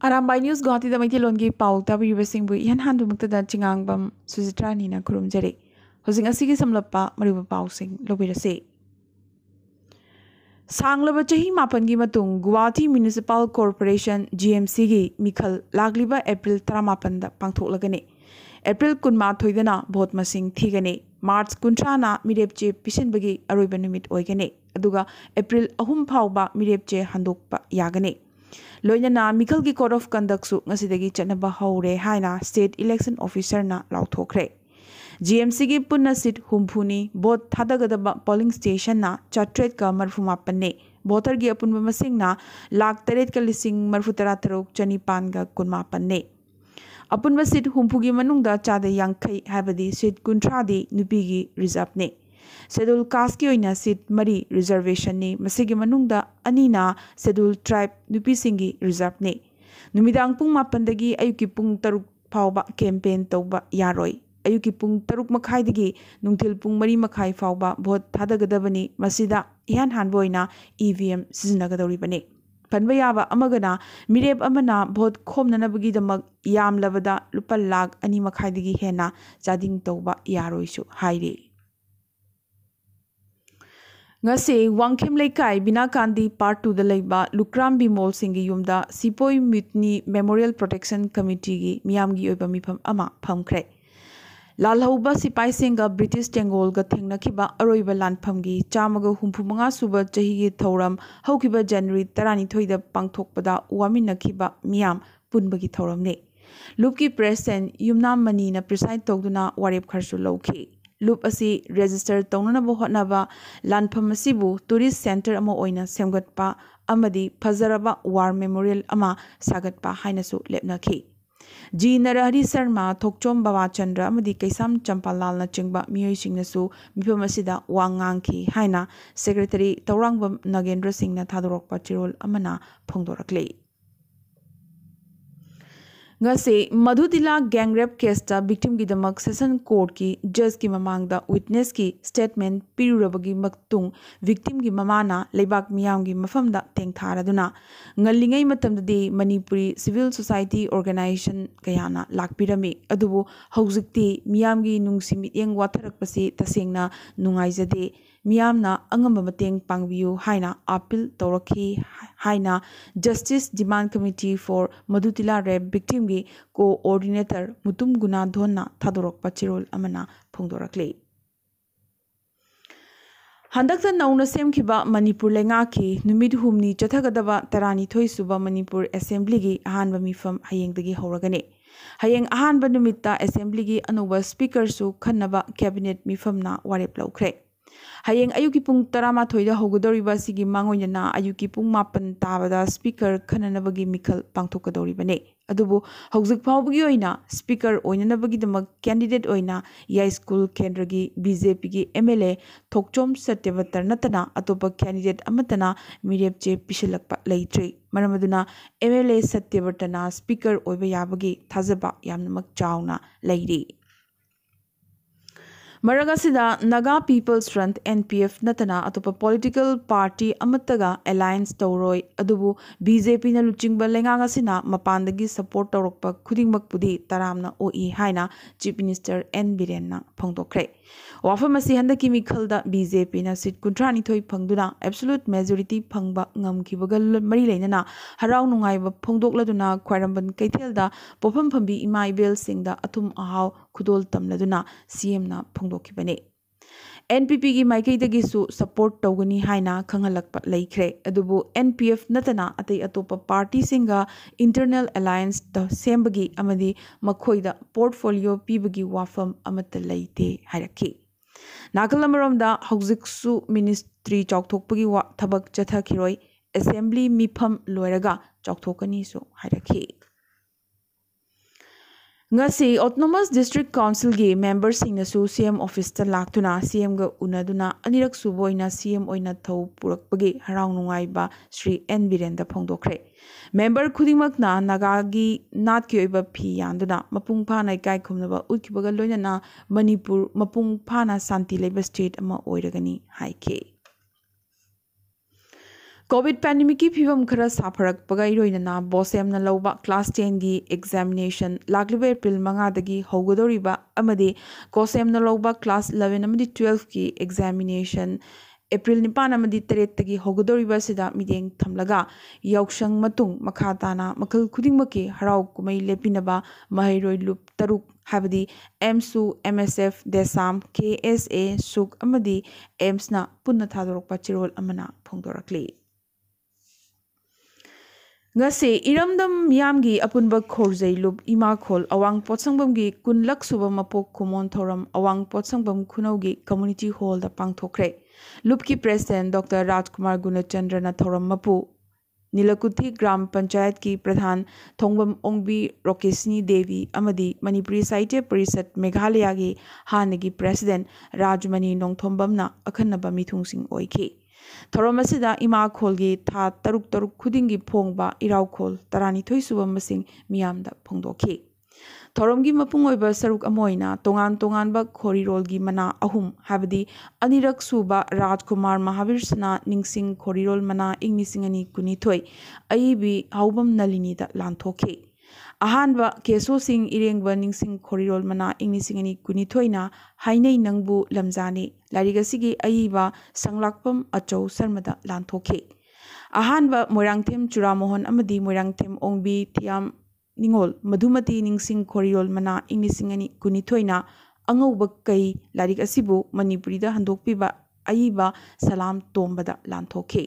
Arambai News Guwahati da Maithelongi Pau Tabiyubasingbu Ihan Handumuktada Chingangbam Suzitrani Kurumjari. Hosing Asigi Samlapa Maribu Pausing Lobirase. Sanglaba Chahi Mapangi Matung Guwahati Municipal Corporation GMC gi Mikhal Lagliba April Tramapanda Pangtholagane. April Kunma Thoidana Bot Masing Thigane. March Kuntrana Mirepche Pishinbagi Arubanumit Oigane. Aduga April Ahum Pauba Mirepche Handokpa Yagane. Loinana Mikhal ki Code of Conduct su ngasidagi chanaba haure haina State Election Officer na lauthokre. GMC ki punna seat humpuni bot thadagadaba polling station na chatret ka marfumapanne. Voter gi apunba masing na lakh taret ka lising marfutaratarok chanipan ga kunmapanne. Apunba seat humpugi manungda chade yangkai habadi seat kuntradi nupigi reserve ne. Schedule caste ki oina seat mari reservation ni masigi manungda anina schedule tribe nupi singi reserve ne. Numidang pung mapandagi ayuki pung taruk pauba campaign tauba yaroi. Ayuki pung taruk makai dagi nungtil pung mari makai fauba bot thadagadabani masida ihan hanboina EVM sizinagadoribane. Panbayaba amagana mireb amana bot khomnanabagi damak yam lavada lupa lag ani makai dagi hena jading tauba yaroi su haire. Ngase Wangkem Laikai Binakandi Part 2 da Laiba Lukram Bimol Singi Yumda Sipoi Mutiny Memorial Protection Committee gi Miyamgi Oiba Mifam Ama Phamkre. Lalhauba Sipai Singa British Tengol ga Thengnakiba Aroiba Lanpham gi Chamaga Humpumanga Suba Chahi gi Thoram Haukiba January 12 da Pangthokpada Waminakiba Miyam Punbagi Thoram ne. Lupki President Yumnam Mani na preside togduna Warep Kharsu Lauki. Loop asi register taunanaba hotnaba lanpham asibu tourist center ama oina semgatpa amadi phazaraba war memorial ama sagatpa hainasu lepnakhi. G Narahari Sharma Thokchom Bawachandra amadi Kaisam Champalal na chingba miyoisingnasu mifam asida wangangki haina secretary Taurangbam Nagendra Singh na thadorokpa chirol amana phongdorakle. Ngase Madhutila gang rape case ta victim ki damak session court ki judge ki mamangda witness ki statement pirurabagi maktung victim ki mamana leibak miyam ki mafamda tengtharaduna ngallingai matamdadi Manipuri Civil Society Organization kayana lakpirami adubu haujikti miyam ki nungsimit yeng watharakpasi tasengna nungaijade miyamna angamba mateng pangbiyu haina appeal tawrakhi haina Justice Demand Committee for Madhutila Rape Victim gi coordinator Mutum Guna Dhonna thadorokpa chirol amana phongdorakle. Handakta nauna semkhiba Manipur lenga ki numit humni chathagadaba tarani thoi suba Manipur Assembly gi ahanba mifam hayengdagi horagane. Hayeng ahanba numitta Assembly gi anuba speaker su khannaba cabinet mifamna warep laukre. Hayeng ayuki pung tarama thoida hogodoriba sigi mangoyana ayuki pung mapan tabada speaker khananabagi mikhal pangthokadoribane. Adubu hauzik phawbagi oina speaker oinanabagi damak candidate oina ya school kendragi BJP gi MLA Thokchom Satyavatar natana atopa candidate amatana mirepche pisilakpa leitre. Maramaduna MLA Satyavartana speaker oiba yabagi thazaba yamnamak chawna leiri. Maragasida Naga People's Front NPF natana atopa political party amataga alliance tawroi adubu BJP na luchingba lenga sina mapandagi support tawrokpa khudingmak pudi taramna oi haina Chief Minister N Biren na phongdokre. Wafamasi handaki mikhalda BJP na seat kuntrani thoi phangduna absolute majority phangba ngamkibagal mari leinana harau nungaiba phongdokladuna khwairamban kaithelda pofam phambi ima ibel singda athum ahaw khudol tamladuna CM na phongdokibane. NPP gi maikaidagi su support tawgani haina khangalakpa laikre adubu NPF natana atai atopa party singa internal alliance da sembagi amadi makhoida portfolio pibagi wafam amata laite hairaki. Nakalamaramda haujiksu ministry chokthokpagi wa thabak chathakiroi assembly mifam loiraga chokthokani su hairaki. Ngasi Autonomous District Council gi members sing nasu CM office ta laktuna CM ga unaduna anirak suboina CM oina thau purakpagi harau nungaiba Sri N Birenda phongdokre. Member khudingmak na Nagagi nat ki oiba phi yanduna mapung phana kai khumnaba utkibaga loinana Manipur mapung phana santi leba state ama oiragani haike. Covid pandemic की फिवम खरा साफरकपगा इरोइनना बोसेमना लौबा class 10 की examination लागलिबा April 5 दगी हौगदोरिबा अमदि कोसेमना लौबा class 11 अमदि 12 की examination April 9 अमदि 3 तगी हौगदोरिबा सिदा मिदेंग थमलगा यौशंग मतुंग मखा ताना मखल खुदिंगमकी हराव कुमई लेपिनबा महैरोइ loop तरुक हाबदी एमसु MSF देसाम KSA सुक अमदि एम्सना पुन्ना थादोरकपा Chirol अमना फोंदोरकली ngase iramdam yamgi apunba khorjai lub ima khol awang potsangbam gi kunlak suba mapok khumon thoram awang potsangbam khunaugi community hall da pangthokre lub ki president dr rajkumar gunachandra na thoram mapu nilakuthi gram panchayat ki pradhan thongbam ongbi rokesni devi amadi manipuri sahitya parisad meghalaya gi hanagi president rajmani nongthombam na akhanaba mithungsing oikhi theorem असिदा इमा खोलगी था तरुक तरुक खुदिंगी फोंगबा इराव खोल तरानी थोई सुबा मसिंग मियामदा फोंगदोखी थोरमगी मपुंग ओइबा सरुक अमोइना तोंगान तोंगानबा खोरिरोलगी मना अहुम हाबदी अनिरक सुबा राजकुमार महावीर सना निंगसिंग खोरिरोल मना इंगनिसिंगनी कुनिथोई अईबी हाउबम नलिनीदा लांथोखी अहानबा केसो सिंह इरेंगबा निंगसिंग खोरिरोल मना इंगनिसिंगनी कुनिथोइना हाइनै नंगबु लमजानी लारिगसिगी अईबा संलाकपम अचौ शर्मदा लांथोखे अहानबा मोइरांगथेम चुरामोहन अमदी मोइरांगथेम ओंबी थियाम निंगोल मधुमती निंगसिंग खोरिरोल मना इंगनिसिंगनी कुनिथोइना अंगौबा कई लारिग असिबु मणिपुरीदा हंदोकपिबा अईबा सलाम तोंबदा लांथोखे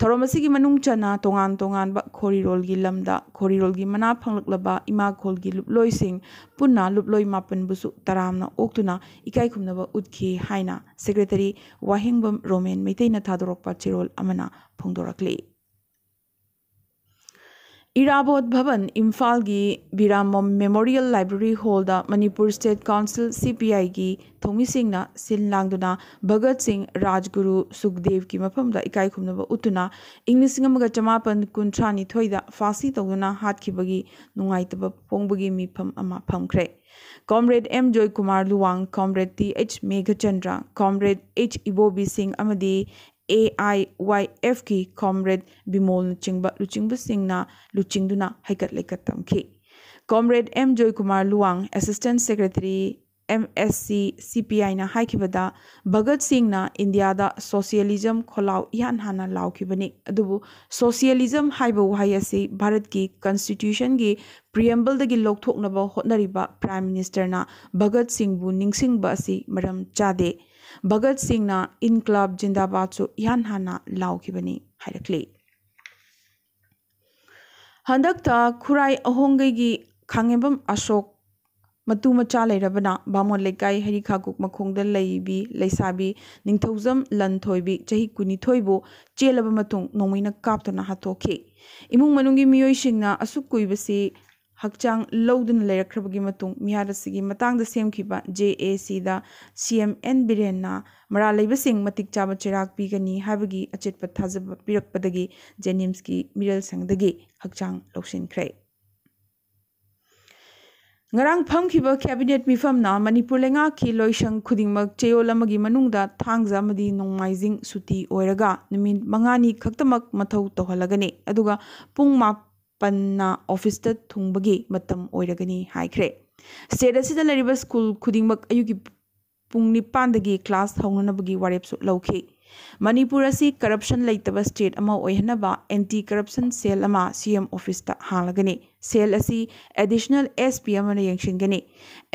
थोरमसिगी मनुंग चना तोंगान तोंगानबा खोरिरोलगी लमदा खोरिरोलगी मना फंगलकलबा इमा खोलगी लुपलोइसिंग पुन्ना लुपलोइ मापनबुसु तरामना ओक्तुना इकाई खुमनबा उदखी हाइना सेक्रेटरी वाहेंगबम रोमेन मैतेना थादोरकपा चिरोल अमना फोंदोरकले इराबोद भवन इम्फाल की बिरामोम मेमोरियल लाइब्रेरी हॉल दा मणिपुर स्टेट काउंसिल सीपीआई की थोंगिसिंगना सिन लांगदुना भगत सिंह राजगुरु सुखदेव की मफम दा इकाई खुमनबा उतुना इंग्लिसिंग अमगा चमापन कुंथ्रानी थोइदा फांसी तौदुना हातखिबगी नुंगाइतबा पोंबगी मिफम अमा फमख्रे comrade M Joy Kumar Luwang comrade T H Meghachandra comrade H Ibobi Singh अमदी AIYF की कॉमरेड बिमोल लुचिंग सिंगना लुचिंगदुना हैकत लेकत तमखी comrade M Joy Kumar Luwang assistant secretary MSC CPI ना हाइकिबदा भगत सिंह ना इंडिया दा सोशलिज्म खोलाव इहान हाना लाउखिबनी अदुबु सोशलिज्म हाइबो वहाय असि भारत की कॉन्स्टिट्यूशन की प्रियम्बल दगी लोकथोकनबा होटनरिबा प्राइम मिनिस्टर ना भगत सिंह बु निंगसिंगबा असि मरम चादे भगत सिंह ना इनकलाब जिंदाबाद सो इहान हाना लाउखिबनी हाइरक्ली हंदकता खुराई अहोंगगी खांगेबम अशोक मतु मचा लेरबना बामोन लेकाई हरिखाकुक मखोंग लैबी लैसाबी निंथौजम लनथोइबी चही कुनिथोइबो चेलब मतुंग नोमिना कापतना हाथोखे इमुंग मनुंगी मियोइसिंगना असुक कुइबसी हकचांग लौदन लेरखरबगी मतुंग मिहारसिगी मतांगदा सेमखिबा JAC दा CMN बिरेनना मरा लेबसिंग मतिक चाबा चिराग पीगनी हाबगी अचेतप थाजब पिरकपदगी जेनिम्स की मिरल संगदगी हकचांग लौसिनख्रे ngarang phamkhiba cabinet mifamna manipur lenga ki loisang khudingmak cheyolamagi manungda thangja amadi nongmaijing suti oiraga numin mangani khaktamak mathau tohalagani aduga pung panna office ta thungbagi matam oiragani haikhre state asida lariba school khudingmak ayugi pung 9 dagi class haunanabagi warepsu lauki Manipur asi corruption leitaba state ama oihanaba anti corruption cell ama CM office ta halagani cell asi additional SP amana yengshingani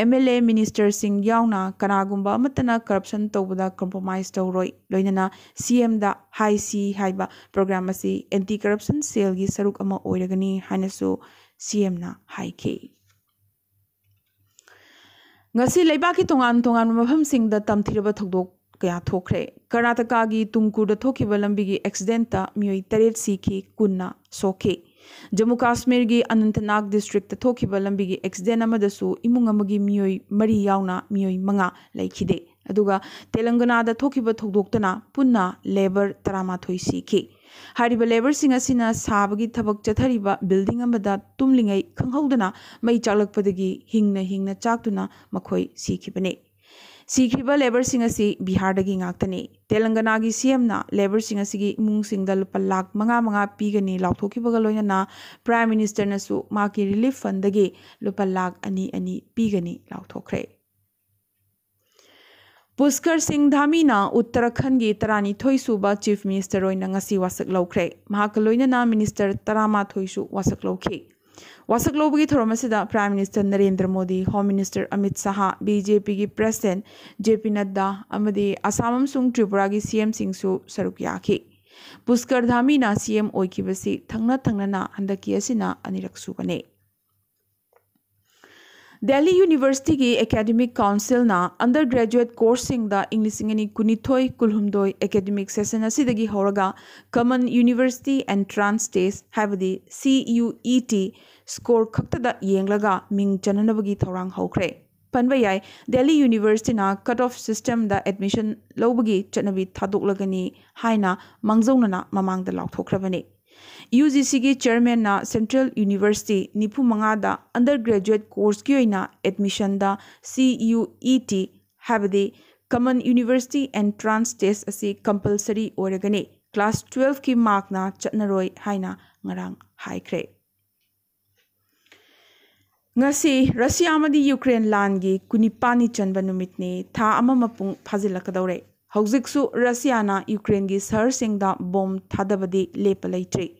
MLA minister sing yauna kanagumba amatana corruption tawbada compromise tawroi loinana CM da high C haiba program asi anti corruption cell gi saruk ama oiragani hanasu CM na high K ngasi leiba ki tongan tongan mafam sing da tamthiraba thogdok kaya thokre Karnataka gi Tumkur da thokiba lambi gi accident ta mioi taret sikhi kunna sokhe Jammu Kashmir gi Anantnag district ta thokiba lambi gi accident amada su imung amagi mioi mari yauna mioi manga laikhide aduga Telangana da thokiba thogdoktana punna labor tarama thoi sikhi hariba labor singa sina sabagi thabak chathariba building amada tumlingai khanghaudana mai chalakpadagi hingna chaktuna makhoi sikhibane Sikriba labor sing asi Bihar dagi ngaktani. Telangana gi CM na labor sing asi gi imung sing da lupa lakh manga pigani lauthoki bagaloina na Prime Minister na su maki relief fund dagi lupa lakh ani pigani lauthokre. Puskar Singh Dhami na Uttarakhand gi tarani thoi suba Chief Minister oina ngasi wasak laukre. Mahakaloina na Minister Tarama thoi su wasak laukhe. Wasak lobagi thoramasida Prime Minister Narendra Modi, Home Minister Amit Shah, BJP gi President JP Nadda amadi Assam sung Tripura gi CM Singsu saruk yakhi. Puskar Dhami na CM oikibasi thangna na handaki asina anirak subane. Delhi University gi Academic Council na undergraduate course sing da English ngani kunithoi kulhumdoi academic session asidagi horaga Common University Entrance Test habadi CUET score khakta da yenglaga ming chananabagi thorang hokre. Panbayai Delhi University na cut off system da admission lobagi chanabi thadoklagani haina mangzaunana mamang da lauthokrabani. UGC gi chairman na Central University nipu mangada undergraduate course ki oina admission da CUET habadi Common University Entrance Test asi compulsory oragani class 12 ki mark na chatnaroi haina ngarang haikre. Ngasi Russia amadi Ukraine lan gi kunipani chanba numitni tha ama mapung phazilakadore. Haujiksu Russia na Ukraine gi sahar singda bomb thadabadi lepalaitre.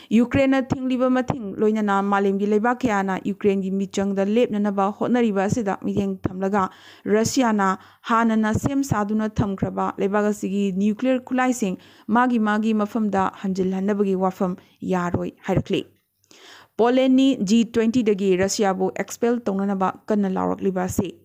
Ukraine thingliba mathing loinana malim gi leba kya na Ukraine gi michang da lepnanaba hotnariba sida miteng thamlaga Russia na hanana sem saduna thamkraba lebaga sigi nuclear khulaising magi mafamda hanjil hanabagi wafam yaroi hairakli. Poland ni G20 dagi Russia bu expel tongnanaba kanna laurakliba se.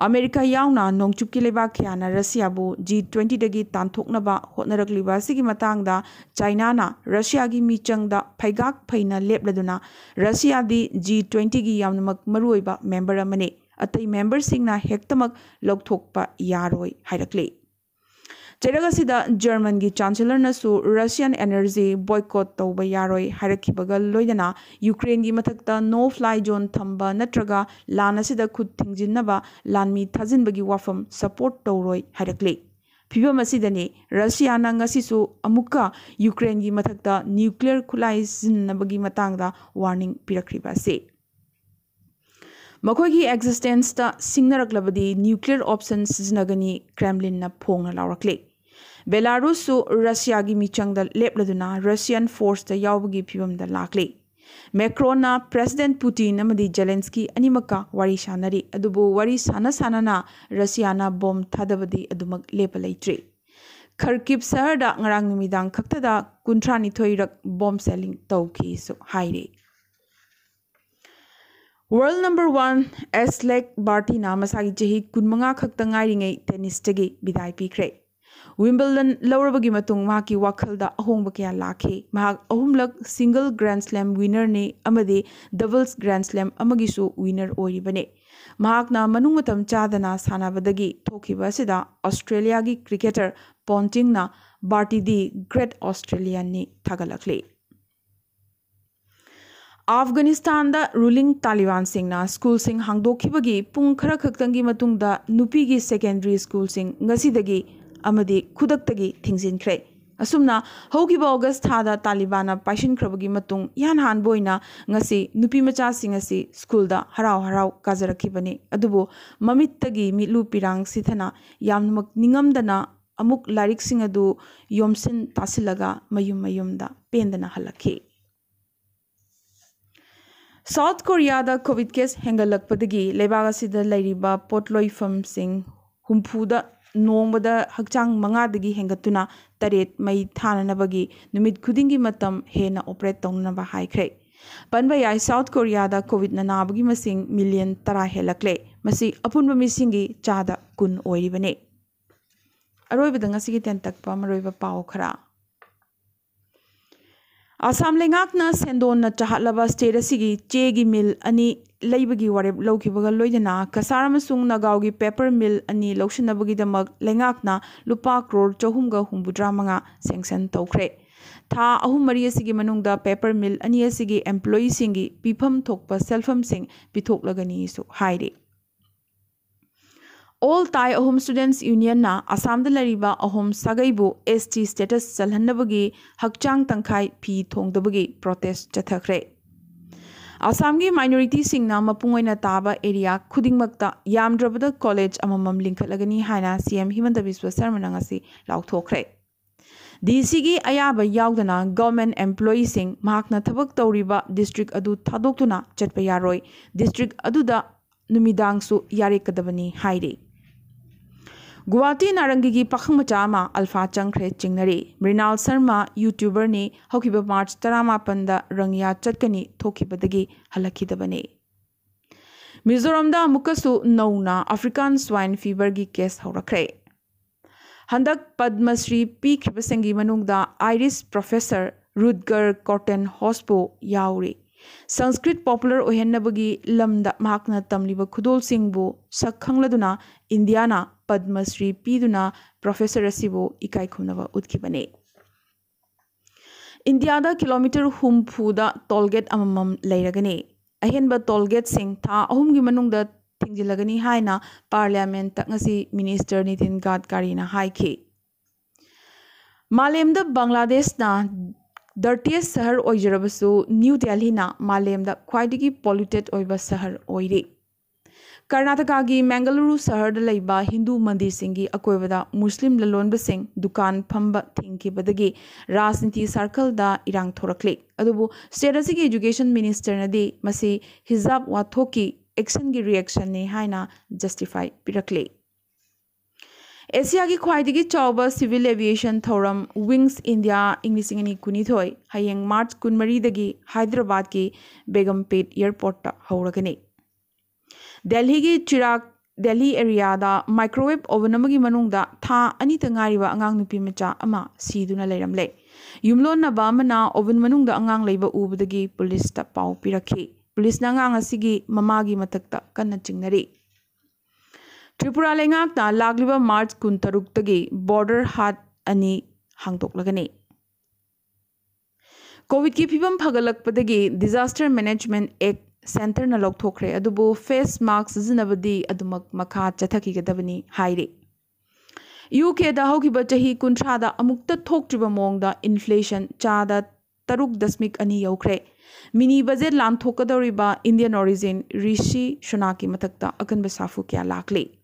America yauna nongchupki leba khyana Russia bu G20 dagi tanthoknaba hotnarakliba sigi matangda China na Russia gi michangda phaigak phaina lepladuna Russia di G20 gi yamnamak maruiba member amane atai member singna hektamak lokthokpa yaroi hairakli. Cheragasida German gi chancellor na su Russian energy boycott tawba yaroi hairakhibaga loidana Ukraine gi mathakta no fly zone thamba natraga lan asida khut thingjinnaba lanmi thajinbagi wafam support tawroi hairakli. Phibam asidani Russia na ngasisu amuka Ukraine gi mathakta nuclear khulai jinnabagi matangda warning pirakriba se. Makoigi existence ta singnaraklabadi nuclear options siznagani Kremlin na phongna laurakli. Belarus su Russia gi michangda lepladuna Russian force ta yawbagi phibam da lakli. Macron na President Putin amadi Zelensky animaka wari sanari adubu wari sana na Russia na bomb thadabadi adumak lepalaitri. Kharkiv sahar da ngarang numidang khakta da kuntrani thoirak bomb selling tawki so haire. World number 1 Aslek Barty na masagi jahi kunmanga khakta ngairingai tennis tagi bidai pikre. Wimbledon lawrabagi matung mahaki wakhalda ahongba kya lakhe mahak ahumlak single Grand Slam winner ne amade doubles Grand Slam amagisu winner oiribane. Mahak na manung matam chadana sanabadagi thokiba sida Australia gi cricketer Ponting na Barty di Great Australian ni thagalakle. Afghanistan da ruling Taliban sing na school sing hangdokhibagi pung khara khaktangi matungda nupi gi secondary school sing ngasidagi amadi khudaktagi thingjinkre. Asumna hogiba August thada Taliban paishin khrabagi matung yan han boina ngasi nupi macha sing asi school da harau kazarakhibani adubu mamittagi mitlu pirang sithana yamnak ningamdana amuk larik sing adu yomsin tasilaga mayum da pendana halakhi. South Korea da COVID case hengalakpadagi lebaga sida lairiba potloifam sing humpuda nongbada hakchang mangadagi hengatuna taret mai thananabagi numit khudingi matam hena operate tongnaba haikre. Panbayai South Korea da COVID na nabagi masing million tara helakle masi apunba misingi chada kun oiribane. Aroibada ngasigi tentakpa maroiba pao khara. Assam lengak na sendon na chahatlaba state asigi chegi mill ani leibagi wareb lawkibaga loidana kasar amasung nagawgi paper mill ani lawshinabagi damak lengak na lupa crore 453 sanction tawkhre. Tha ahum mari asigi manungda paper mill ani asigi employee singi pifam thokpa selfam sing pithoklagani su haire. All Thai Ahom Students Union na Assam da lariba Ahom Sagaibu ST status salhandabagi hakchang tangkai pi thongdabagi protest chathakre. Assamgi minority singna mapungoina taba area khudingmakta yamdrabada college amamam linkhatlagani haina CM Himanta Biswa Sarma nangasi lauthokre. DC gi ayaba yaudana government employees sing mahakna thabak tawriba district adu thadoktuna chatpa yaroi district aduda numidangsu yarekadabani haire. Guwahati Narangi Pakhang Machama Alpha Changkre Chingnari Mrinal Sharma YouTuber ni Hokiba March Taramapanda Rangya Chatkani Thokibadagi Halakidabane. Mizoramda Mukasu Nauna African Swine Fever gi case Horakre. Handak Padma Shri P. Kripasengi Manungda Irish Professor Rutger Corten Hospo Yauri. Sanskrit popular Ohenabagi Lamda Mahakna Tamliba Kudol Singbu Sakhangladuna Indiana Padma Shri Piduna Professor Asibo Ikai Kunava Utkibane. Indiada kilometer humpuda tollgate amamam lairagane. Ahenba tollgate sing tha ahumgi manungda tingjilagani haina parliament ngasi minister Nitin Gadkari na haike. Malemda Bangladesh na dirtiest sahar oijarabasu New Delhi na malemda khwaidagi polluted oiba sahar oire. Karnataka gi Mangaluru sahar da laiba Hindu mandir singi akoibada Muslim lalonba sing dukan phamba thingki badagi Rajniti circle da irang thorakle. Adubu state asigi education minister na di masi hijab wathoki action gi reaction ne haina justify pirakle. Asia ki khwaidagi chawba civil aviation thoram Wings India English ingani kunithoi hayeng March kunmari dagi Hyderabad ki Begumpet airport ta hauragane. Delhi ki Chirag Delhi area da microwave oven amagi manungda tha ani tangariba angang nupi macha ama siduna leiramle. Yumlon na ba mana oven manungda angang leiba ubadagi police ta pau pirakhi. Police na angang asigi mamagi matakta kanna chingnari. Tripura lengak na lagliba March kuntaruk tagi border hat ani hangtok lagane. COVID ki phibam phagalak padagi Disaster Management Act Center na lokthokre adubu face mask zinabadi adumak makha chathaki gadabani haire. UK da hokiba chahi kunthra da amukta thoktriba mongda inflation chada taruk dasmik ani yaukre. Mini budget lam thokadoriba Indian origin Rishi Shonaki matakta akanba safu kya lakle.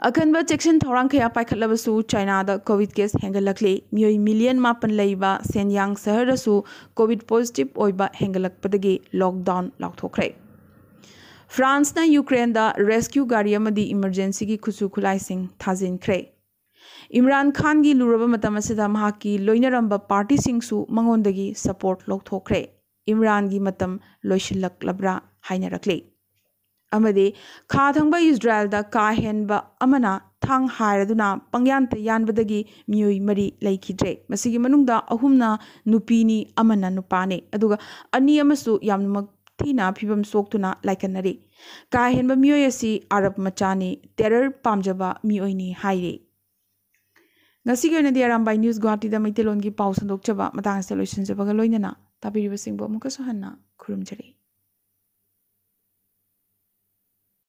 Akanba section thorang khaya paikhatlabasu China da COVID case hengalakle mioi million mapan leiba Shenyang sahar dasu COVID positive oiba hengalakpadagi lockdown lauthokre. France na Ukraine da rescue gari amadi emergency gi khusu khulai sing thajinkre. Imran Khan gi luraba matam asida mahaki loinaramba party singsu mangondagi support lokthokre. Imran gi matam loishilak labra hainarakle. Amade Khathangba Israel da Kahenba Amana Thang Hairaduna Pangyanta Yanbadagi Mui Mari Laikidre. Masigi Manungda Ahumna Nupini Amana Nupane. Aduga Ani Amasu Yammak Tina Pibam Soktuna Laikanari. Kahenba Muyasi Arab Machani Terror Pamjaba Muini Haire. Nasigo na di Arambai News Guwahati da Maitilon gi Pausandok Chaba Matang Solutions Bagaloinana. Tapi Rivasing Bomukasuhana Kurumjari.